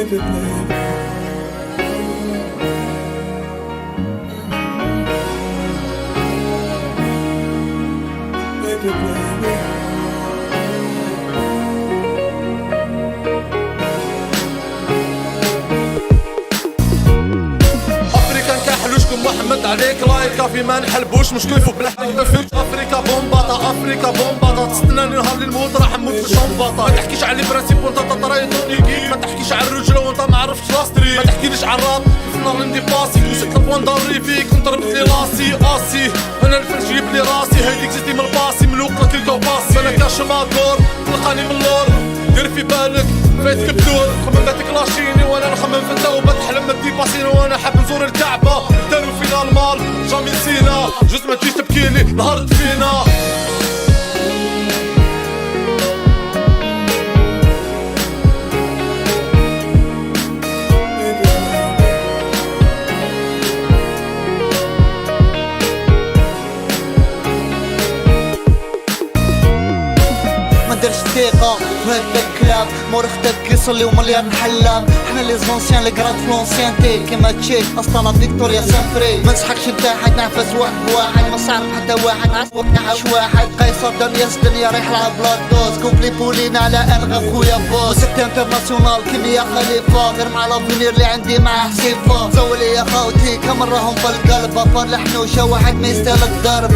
baby, baby. Baby, baby. افريكان كحلو شكون محمد عليك لايك كافي ما نحلبوش مش كيفو بلحدك فهمت افريكا بومباطا افريكا بومباطا تستناني نهار اللي نموت راح نموت في الشنباطا ما تحكيش على لي برانسيب وانت تطريطوني كيف ما تحكيش على الرجله وانت ما عرفتش لاستري ما تحكيليش على الراب في نهار ندي باسي وسكت البوان ضري فيك وانت ربط لي راسي قاسي انا الفرش جيب لي راسي هيديك زيتي من الباسي من وقتك تلقاو باسي انا كاش ما دور تلقاني من اللور دير في بالك فايتك بدور خمم باتك لاشيني وانا نخمم في التوبة تحلم ما تديباسيني وانا حاب نزور الكعبة دارو فينا المال جامي نسينا جوز ما تجيش تبكيلي نهارت فينا ما ديرش ثقة في هاد الكلاب مور خدك يصلي ومليان حلام حنا لي زونسيان لي كراد في لونسيانتي كيما تشيك اسطنا فيكتوريا سانفري ما نسحقش لتحت نعفس واحد بواحد ما صعب حتى واحد عاش واحد قيصر دنياس دنيا ريحلها بلا دوز كوبلي بولين على انغا خويا بوس سكت انترناسيونال كيميا خليفة غير مع لافينير اللي عندي معاه حسيفة زولي يا خوتي كم راهم بالقلب افر الحنوشة واحد ما يستاهل الضرب